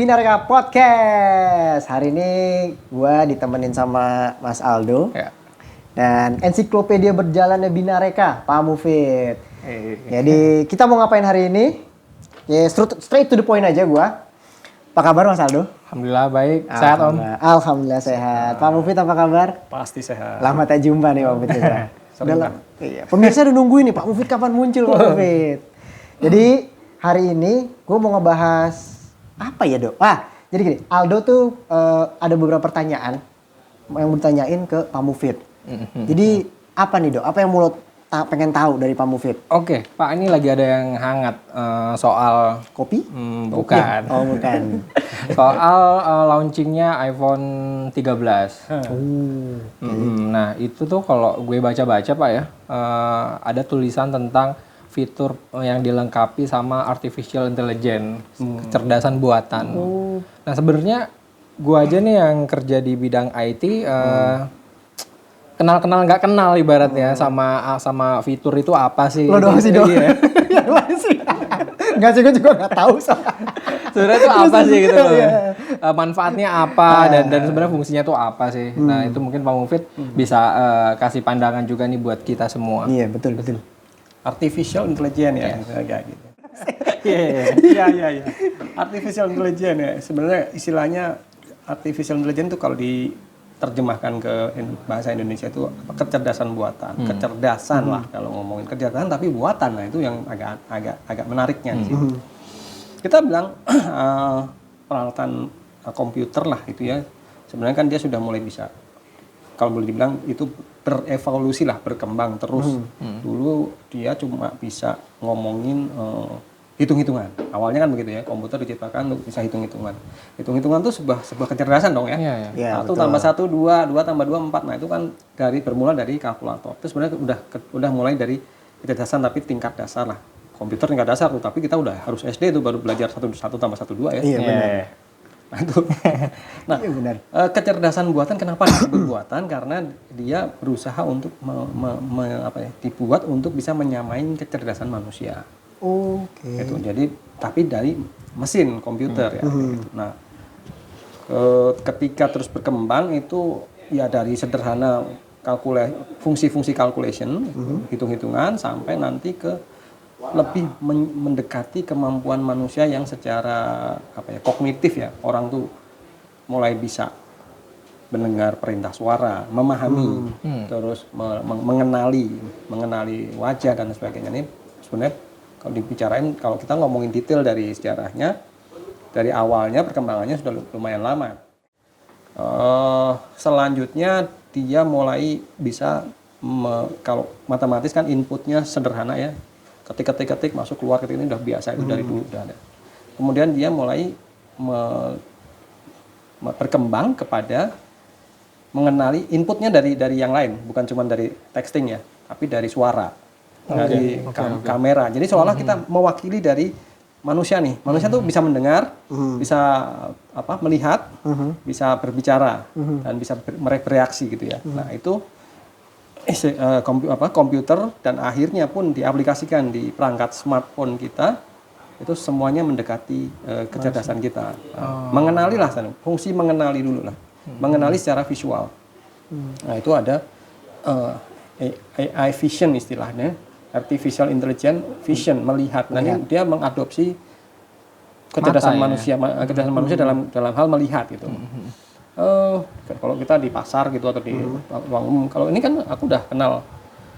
Binareka Podcast. Hari ini gue ditemenin sama Mas Aldo dan ensiklopedia berjalannya Binareka, Pak Mufid. Jadi kita mau ngapain hari ini? Ya straight to the point aja gue. Apa kabar Mas Aldo? Alhamdulillah baik, sehat Om. Alhamdulillah sehat. Pak Mufid apa kabar? Pasti sehat. Lama tak jumpa nih Pak Mufid kita. Iya. Pemirsa udah nungguin nih Pak Mufid kapan muncul Pak Mufid. Jadi hari ini gue mau ngebahas apa ya Dok? Jadi gini, Aldo tuh ada beberapa pertanyaan yang ditanyain ke Pak Mufid. Jadi apa nih Dok? Apa yang mau pengen tahu dari Pak Mufid? Oke, Pak ini lagi ada yang hangat soal kopi? Bukan. Oh bukan. Soal launchingnya iPhone 13. Nah itu tuh kalau gue baca-baca Pak ya, ada tulisan tentang fitur yang dilengkapi sama artificial intelligence, kecerdasan buatan. Nah sebenarnya gue aja nih yang kerja di bidang IT, kenal-kenal nggak kenal ibaratnya sama fitur itu apa sih? Lo doang sih dong. Yang lain sih. Nggak sih, gue juga nggak tahu. Sebenarnya itu apa sih gitu loh. Manfaatnya apa dan sebenarnya fungsinya tuh apa sih? Nah itu mungkin Pak Mufid bisa kasih pandangan juga nih buat kita semua. Iya betul. Artificial intelligence ya, kayak gitu. Iya. Artificial intelligence ya. Sebenarnya istilahnya artificial intelligence itu kalau diterjemahkan ke bahasa Indonesia itu kecerdasan buatan, kecerdasan lah kalau ngomongin kecerdasan tapi buatan. Nah itu yang agak menariknya di situ. Kita bilang peralatan komputer lah itu ya. Sebenarnya kan dia sudah mulai bisa, kalau boleh dibilang itu berevolusi lah, berkembang terus. Dulu dia cuma bisa ngomongin hitung-hitungan. Awalnya kan begitu ya, komputer diciptakan untuk bisa hitung-hitungan. Hitung-hitungan itu sebuah kecerdasan dong ya. Iya, 1 tambah 1, 2 tambah 2, 4. Nah itu kan bermula dari kalkulator. Itu sebenarnya udah mulai dari kecerdasan tapi tingkat dasar lah. Komputer tingkat dasar tuh, tapi kita udah harus SD itu baru belajar 1 tambah 1, 2 ya. Iya benar. Nah, itu. Nah, iya, benar. Kecerdasan buatan kenapa disebut buatan? Karena dia berusaha untuk dibuat untuk bisa menyamai kecerdasan manusia. Oke. Gitu. Jadi tapi dari mesin komputer ya. Gitu. Nah, ketika terus berkembang itu ya dari sederhana fungsi-fungsi calculation, hitung-hitungan sampai nanti ke lebih mendekati kemampuan manusia yang secara kognitif ya. Orang tuh mulai bisa mendengar perintah suara, memahami, terus mengenali wajah dan sebagainya. Ini sebenarnya kalau dibicarain, kalau kita ngomongin detail dari sejarahnya, dari awalnya perkembangannya sudah lumayan lama. Selanjutnya dia mulai bisa kalau matematis kan inputnya sederhana ya. Ketik masuk keluar ketik ini udah biasa, itu dari dulu udah ada. Kemudian dia mulai berkembang kepada mengenali inputnya dari yang lain, bukan cuma dari texting ya, tapi dari suara, dari kamera. Jadi seolah kita mewakili dari manusia nih. Manusia tuh bisa mendengar, bisa melihat, bisa berbicara dan bisa bereaksi gitu ya. Nah itu komputer dan akhirnya pun diaplikasikan di perangkat smartphone kita, itu semuanya mendekati kecerdasan kita. Mengenali lah, fungsi mengenali dulu lah, mengenali secara visual. Nah itu ada AI vision istilahnya, artificial intelligence vision, melihat. Nah ini dia mengadopsi kecerdasan manusia dalam hal melihat gitu. Kalau kita di pasar gitu atau di ruang umum, kalau ini kan aku udah kenal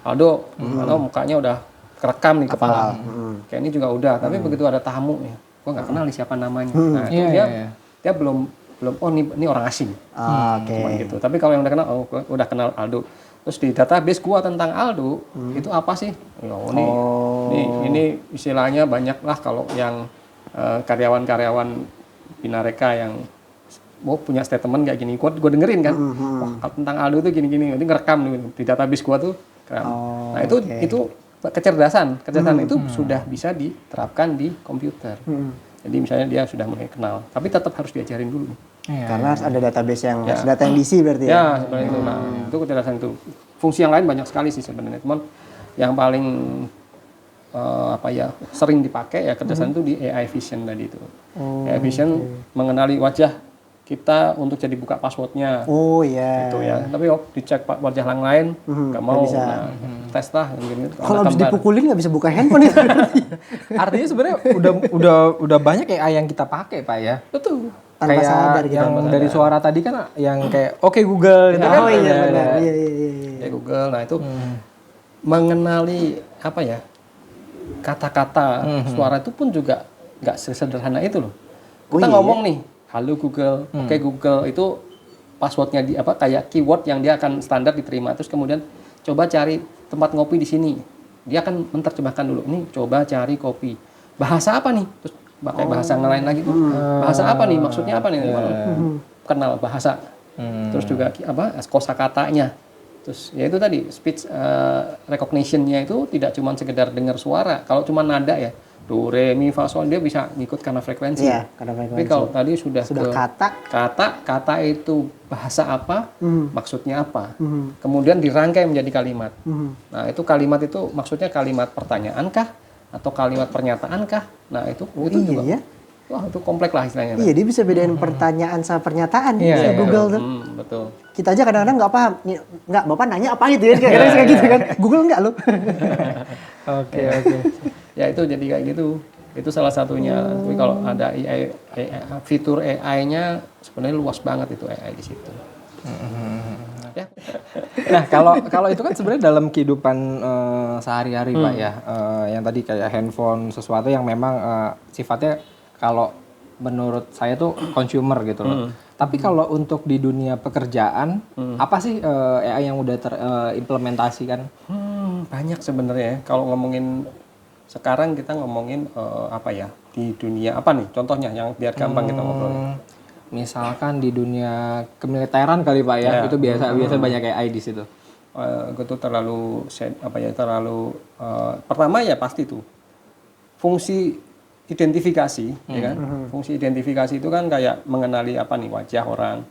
Aldo, atau mukanya udah kerekam di kepala. Kayak ini juga udah, tapi begitu ada tamu nih, gua nggak kenal nih siapa namanya. Nah itu dia belum ini orang asing. Cuman gitu. Tapi kalau yang udah kenal, gua udah kenal Aldo. Terus di database gua tentang Aldo itu apa sih? Ini istilahnya banyak lah kalau yang karyawan-karyawan Binareka yang punya statement kayak gini, gue dengerin kan, tentang Aldo itu gini-gini, ini ngerekam di database gue tuh. Nah itu kecerdasan itu sudah bisa diterapkan di komputer. Jadi misalnya dia sudah mulai kenal, tapi tetap harus diajarin dulu. Karena harus ada database yang data yang diisi berarti ya. Ya sebenarnya itu. Nah itu kecerdasan itu. Fungsi yang lain banyak sekali sih sebenarnya, cuman yang paling sering dipakai ya kerjasama itu di AI Vision tadi itu. AI Vision mengenali wajah kita untuk jadi buka passwordnya. Oh iya. Itu ya. Tapi dicek wajah orang lain nggak mau. bisa. Nah, tes lah gitu. Kalau habis dipukulin nggak bisa buka handphone itu. Artinya sebenarnya udah banyak AI yang kita pakai Pak ya. Betul. Tanpa Kayak sadar gitu. yang dari suara tadi kan yang kayak oke Google gitu kan. Oh iya Ya, benar. ya. Iya. Ya Google. Nah itu mengenali apa ya kata-kata suara itu pun juga nggak sesederhana itu loh. Kita ngomong nih, halo Google, oke Google itu passwordnya di apa kayak keyword yang dia akan standar diterima. Terus kemudian coba cari tempat ngopi di sini. Dia akan menerjemahkan dulu. Nih coba cari kopi. Bahasa apa nih? Terus pakai bahasa yang lain lagi. Bahasa apa nih? Maksudnya apa nih? Kenal bahasa. Terus juga apa? Kosakatanya. Terus ya itu tadi speech recognition-nya itu tidak cuma sekedar dengar suara. Kalau cuma nada ya, do re mi fa sol dia bisa ngikut karena frekuensi. Iya, karena frekuensi. Tapi kalau tadi sudah ke kata itu bahasa apa, maksudnya apa. Kemudian dirangkai menjadi kalimat. Nah, itu kalimat itu maksudnya kalimat pertanyaan kah atau kalimat pernyataan kah? Nah, itu juga. Iya. Wah, itu kompleks lah istilahnya. Iya, dia bisa bedain pertanyaan sama pernyataan Iya, Google tuh. Betul. Kita aja kadang-kadang nggak paham. Nggak, Bapak nanya apa gitu ya? Kadang-kadang kayak gitu kan. Google nggak lo. Oke. Ya itu jadi kayak gitu. Itu salah satunya. Tapi kalau ada fitur AI-nya sebenarnya luas banget itu AI di situ. Ya. Nah, kalau itu kan sebenarnya dalam kehidupan sehari-hari Pak ya. Yang tadi kayak handphone sesuatu yang memang sifatnya kalau menurut saya tuh consumer gitu loh. Tapi kalau untuk di dunia pekerjaan, apa sih AI yang udah terimplementasikan? Banyak sebenarnya ya. Kalau ngomongin sekarang kita ngomongin apa ya di dunia apa nih? Contohnya yang biar gampang kita ngobrol. Misalkan di dunia kemiliteran kali Pak ya, itu biasa banyak AI di situ. Itu terlalu pertama ya pasti tuh fungsi identifikasi, ya kan? Fungsi identifikasi itu kan kayak mengenali apa nih wajah orang,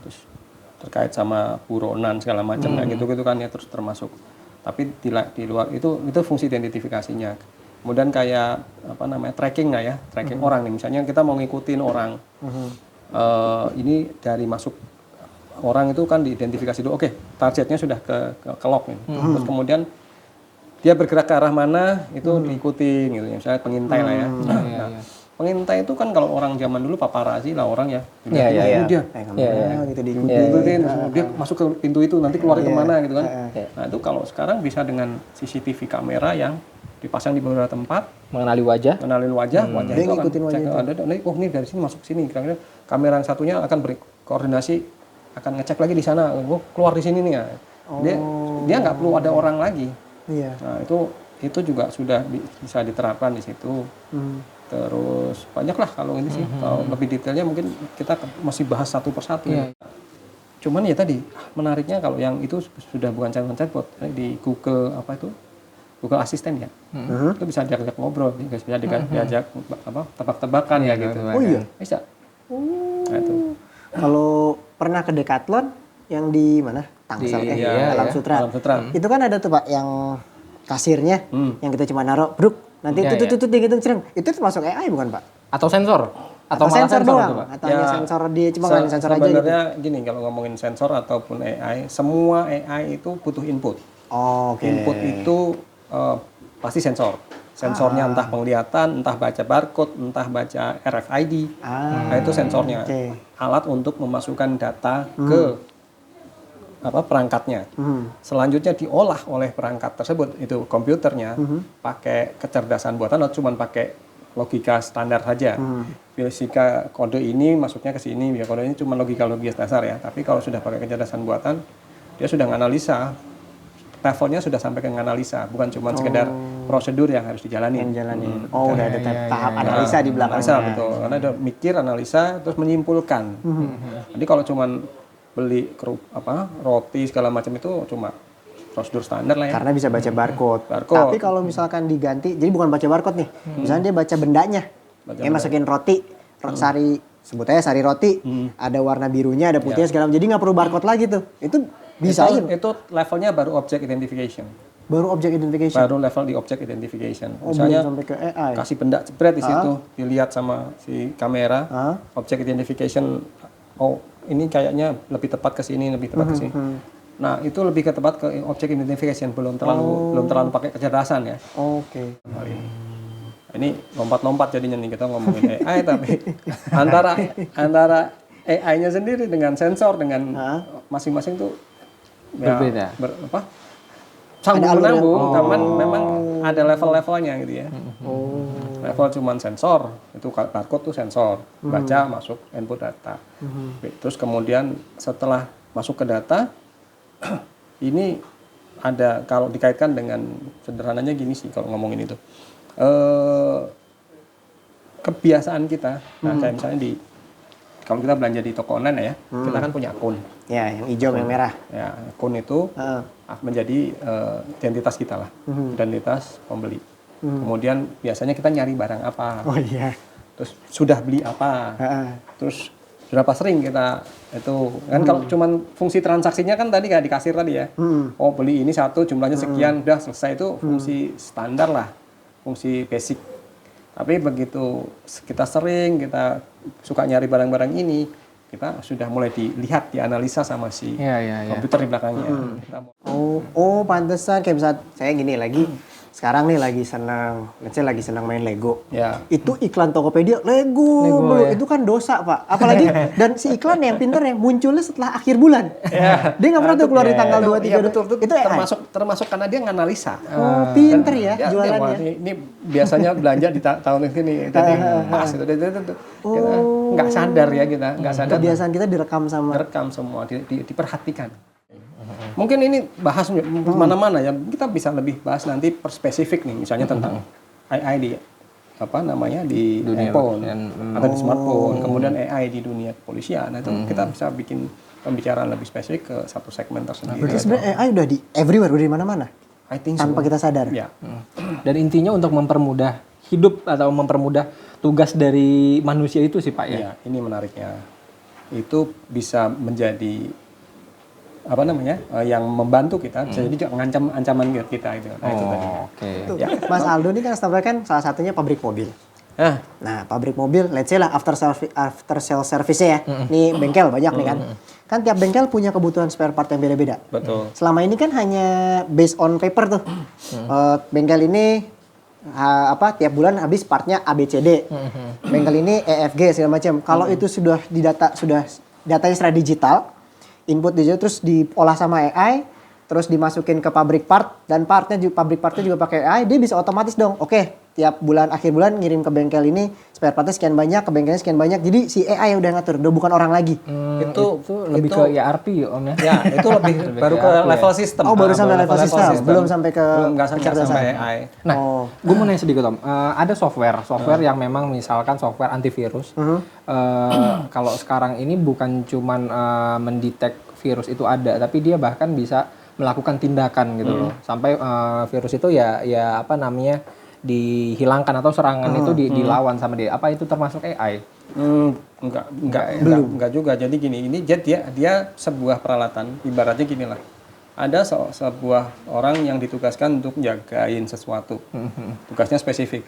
terus terkait sama buronan segala macam kayak gitu kan ya terus termasuk. Tapi di luar itu fungsi identifikasinya. Kemudian kayak apa namanya tracking lah ya, tracking orang nih. Misalnya kita mau ngikutin orang, ini dari masuk orang itu kan diidentifikasi dulu. Oke, targetnya sudah ke lock nih. Terus kemudian dia bergerak ke arah mana itu diikutin gitu ya. Misalnya pengintai lah ya. Nah, pengintai itu kan kalau orang zaman dulu paparazi lah orang ya. Dia gitu diikutin dia masuk ke pintu itu nanti keluar kemana gitu kan. Nah, itu kalau sekarang bisa dengan CCTV kamera yang dipasang di beberapa tempat Mengenali wajah. wajah Dia itu akan ngikutin wajah cek ini dari sini masuk sini. Kira-kira kamera yang satunya akan berkoordinasi akan ngecek lagi di sana. Keluar di sini nih ya. Dia nggak perlu ada orang lagi. Iya. Nah, itu juga sudah bisa diterapkan di situ. Terus banyak lah kalau ini sih. Kalau lebih detailnya mungkin kita masih bahas satu persatu. Iya. Cuman ya tadi menariknya kalau yang itu sudah bukan chatbot di Google apa itu Google Assistant ya. Itu bisa diajak ngobrol, bisa diajak apa tebak-tebakan ya gitu. Oh iya. Bisa. Nah, itu. Kalau pernah ke Decathlon yang di mana? Tangsel Alam Sutra. Alam Sutra. Itu kan ada tuh Pak yang kasirnya yang kita cuma naruh bruk nanti tutut dihitung cereng. Itu termasuk AI bukan Pak? Atau sensor? Atau malah sensor doang? gitu, Pak? Atau hanya sensor dia cuma ngalahin sensor aja gitu? Sebenarnya gini kalau ngomongin sensor ataupun AI, semua AI itu butuh input. Input itu pasti sensor. Sensornya entah penglihatan, entah baca barcode, entah baca RFID. Nah, itu sensornya. Alat untuk memasukkan data ke perangkatnya. Selanjutnya diolah oleh perangkat tersebut, itu komputernya pakai kecerdasan buatan atau cuma pakai logika standar saja. Fisika kode ini masuknya ke sini, kode ini cuma logika dasar ya. Tapi kalau sudah pakai kecerdasan buatan, dia sudah menganalisa. Levelnya sudah sampai ke analisa, bukan cuma sekedar prosedur yang harus dijalani. Udah ada tahap analisa di belakangnya. Analisa betul, karena ada mikir, analisa, terus menyimpulkan. Jadi kalau cuma beli roti segala macam itu cuma prosedur standar lah ya. Karena bisa baca barcode. Tapi kalau misalkan diganti, jadi bukan baca barcode nih. Misalnya dia baca bendanya. Masukin roti, sebut aja sari roti. Ada warna birunya, ada putihnya segala macam. Jadi nggak perlu barcode lagi tuh. Itu bisa aja. Itu levelnya baru object identification. Baru object identification. Baru level di object identification. Oh, Misalnya belum sampai ke AI. kasih benda jebret di situ, dilihat sama si kamera, object identification. Oh, ini kayaknya lebih tepat ke sini, lebih tepat ke sini. Nah, itu lebih ke tepat ke object identification, belum terlalu pakai kecerdasan ya. Oke. Ini lompat-lompat jadinya nih kita ngomongin AI tapi antara AI-nya sendiri dengan sensor dengan masing-masing tuh berbeda. Sambung menambung, cuman memang ada level-levelnya gitu ya. Level cuman sensor, itu barcode tuh sensor, baca masuk input data. Terus kemudian setelah masuk ke data, ini ada kalau dikaitkan dengan sederhananya gini sih kalau ngomongin itu. Kebiasaan kita, nah kayak misalnya kalau kita belanja di toko online ya, kita kan punya akun. Ya, yang hijau, yang merah. Ya, akun itu menjadi identitas kita lah, identitas pembeli. Kemudian biasanya kita nyari barang apa, Oh iya. terus sudah beli apa, terus berapa sering kita itu kan kalau cuman fungsi transaksinya kan tadi kayak di kasir tadi ya, oh beli ini satu jumlahnya sekian, udah selesai, itu fungsi standar lah, fungsi basic. Tapi begitu kita sering, kita suka nyari barang-barang ini, kita sudah mulai dilihat, dianalisa sama si komputer di belakangnya. Oh, pantesan kayak misalnya saya gini lagi, sekarang nih lagi senang main Lego. Ya. Itu iklan Tokopedia Lego ya. itu kan dosa, Pak. Apalagi dan si iklan yang pinter yang munculnya setelah akhir bulan. Dia nggak pernah tuh keluar di tanggal 23. Iya betul, itu AI. termasuk karena dia nganalisa. Oh, pinter ya Dia, jualannya. ini biasanya belanja di tahun ini, jadi pas itu. Kita nggak sadar ya kita, nggak sadar. Kebiasaan kita direkam Semua, diperhatikan. Mungkin ini bahas mana-mana ya, kita bisa lebih bahas nanti per spesifik nih, misalnya tentang AI di di dunia handphone atau di smartphone, kemudian AI di dunia kepolisian. Nah, itu kita bisa bikin pembicaraan lebih spesifik ke satu segmen tersendiri. Berarti sebenarnya AI udah di everywhere, udah di mana-mana. I think Tanpa kita sadar. Ya. Dan intinya untuk mempermudah hidup atau mempermudah tugas dari manusia itu sih Pak ya. Ya, ini menariknya. Itu bisa menjadi yang membantu kita, bisa jadi juga mengancam ancaman kita itu. Nah, itu tadi. Oke. Ya. Mas Aldo ini kan staffnya kan salah satunya pabrik mobil. Nah, pabrik mobil, let's say lah after sale service ya. Ini bengkel banyak nih kan. Kan tiap bengkel punya kebutuhan spare part yang beda-beda. Betul. Selama ini kan hanya based on paper tuh. Bengkel ini tiap bulan habis partnya ABCD. Bengkel ini EFG segala macam. Kalau itu sudah datanya secara digital, input digital terus diolah sama AI, terus dimasukin ke pabrik part, dan pabrik partnya juga pakai AI, dia bisa otomatis dong. Oke, tiap bulan akhir bulan ngirim ke bengkel ini spare partnya sekian banyak, ke bengkelnya sekian banyak. Jadi si AI yang udah ngatur, udah bukan orang lagi. Itu lebih ke ERP ya Om ya. Ya, itu lebih baru ke level sistem. Oh, baru sampai level sistem, belum sampai ke nggak sampai AI. Nah, gue mau nanya sedikit Om. Ada software yang memang misalkan software antivirus. Kalau sekarang ini bukan cuman mendetek virus itu ada, tapi dia bahkan bisa melakukan tindakan gitu loh. Sampai virus itu dihilangkan atau serangan itu dilawan sama dia. Apa itu termasuk AI? Enggak juga. Jadi gini, ini dia sebuah peralatan, ibaratnya gini lah. Ada sebuah orang yang ditugaskan untuk jagain sesuatu. Tugasnya spesifik.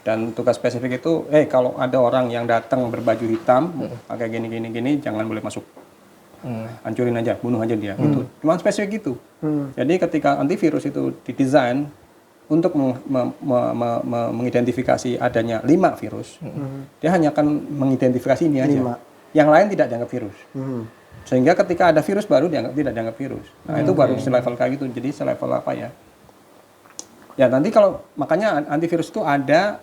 Dan tugas spesifik itu, kalau ada orang yang datang berbaju hitam, pakai gini, jangan boleh masuk. Hancurin aja, bunuh aja dia. Gitu. Cuma spesifik itu. Jadi ketika antivirus itu didesain untuk mengidentifikasi adanya 5 virus, dia hanya akan mengidentifikasi ini aja. 5. Yang lain tidak dianggap virus. Sehingga ketika ada virus baru tidak dianggap virus. Nah, itu baru selevel kayak gitu. Jadi selevel apa ya? Ya nanti kalau makanya antivirus itu ada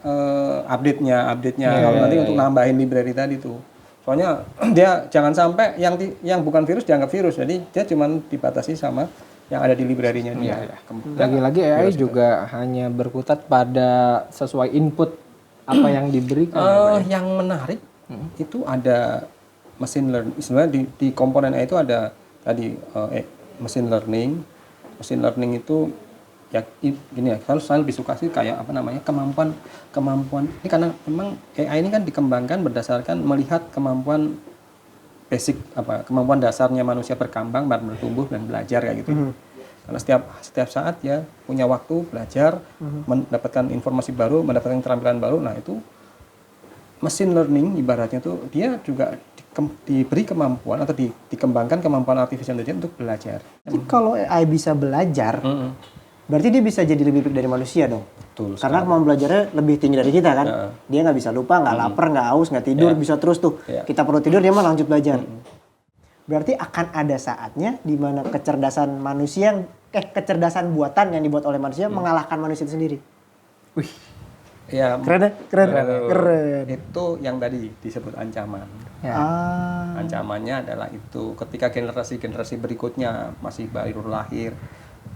update-nya kalau nanti untuk nambahin library tadi tuh. Soalnya dia jangan sampai yang bukan virus dianggap virus. Jadi dia cuma dibatasi sama yang ada di library-nya dia. Lagi-lagi AI juga hanya berkutat pada sesuai input apa yang diberikan. Yang menarik itu ada machine learning. Sebenarnya di komponen AI itu ada tadi machine learning. Machine learning itu ya gini ya, kalau saya lebih suka sih kayak kemampuan ini, karena memang AI ini kan dikembangkan berdasarkan melihat kemampuan basic kemampuan dasarnya manusia berkembang, bertumbuh dan belajar kayak gitu. Karena setiap saat dia punya waktu belajar, mendapatkan informasi baru, mendapatkan keterampilan baru. Nah itu machine learning ibaratnya tuh dia juga diberi kemampuan atau dikembangkan kemampuan artificial intelligence untuk belajar. Jadi kalau AI bisa belajar, berarti dia bisa jadi lebih baik dari manusia dong. Betul. Karena kemampuan belajarnya lebih tinggi dari kita kan. Dia nggak bisa lupa, nggak lapar, nggak haus, nggak tidur, bisa terus tuh. Kita perlu tidur, dia mah lanjut belajar. Berarti akan ada saatnya di mana kecerdasan manusia, kecerdasan buatan yang dibuat oleh manusia mengalahkan manusia itu sendiri. Wih, ya Keren ya? Keren. itu yang tadi disebut ancaman. Ancamannya adalah itu ketika generasi berikutnya masih baru lahir,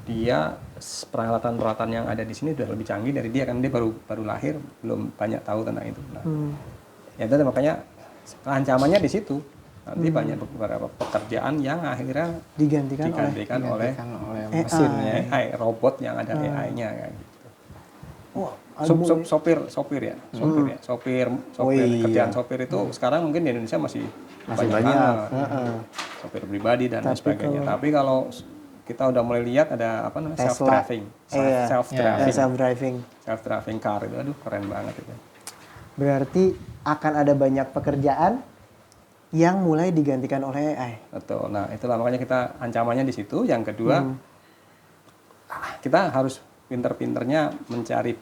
dia peralatan-peralatan yang ada di sini sudah lebih canggih dari dia kan dia baru lahir belum banyak tahu tentang itu. Nah, ya itu makanya ancamannya di situ. Nanti banyak beberapa pekerjaan yang akhirnya digantikan oleh mesin AI, robot yang ada AI-nya kayak gitu. Wah, Sopir kerjaan sopir itu sekarang mungkin di Indonesia masih banyak banget. Sopir pribadi dan lain sebagainya. Tapi kalau kita udah mulai lihat ada apa namanya self driving car itu, aduh keren banget itu. Berarti akan ada banyak pekerjaan yang mulai digantikan oleh AI. Betul. Nah, itulah makanya kita ancamannya di situ. Yang kedua, kita harus pinter-pinternya mencari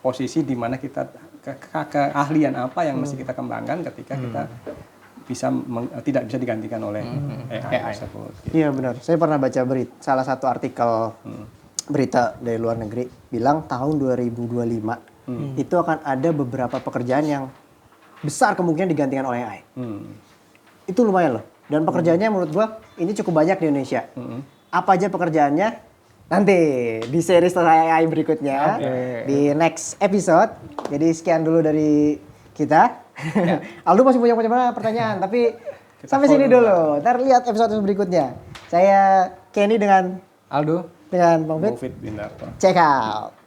posisi di mana kita keahlian apa yang mesti kita kembangkan ketika kita tidak bisa digantikan oleh AI tersebut. Gitu. Iya benar. Saya pernah baca salah satu artikel berita dari luar negeri bilang tahun 2025 itu akan ada beberapa pekerjaan yang besar kemungkinan digantikan oleh AI. Itu lumayan loh. Dan pekerjaannya menurut gua ini cukup banyak di Indonesia. Apa aja pekerjaannya? Nanti di series AI berikutnya di next episode. Jadi sekian dulu dari kita. Aldo masih punya pertanyaan, tapi sampai sini dulu. Ntar lihat episode berikutnya. Saya Kenny dengan Aldo dengan Bang Fit. Check out.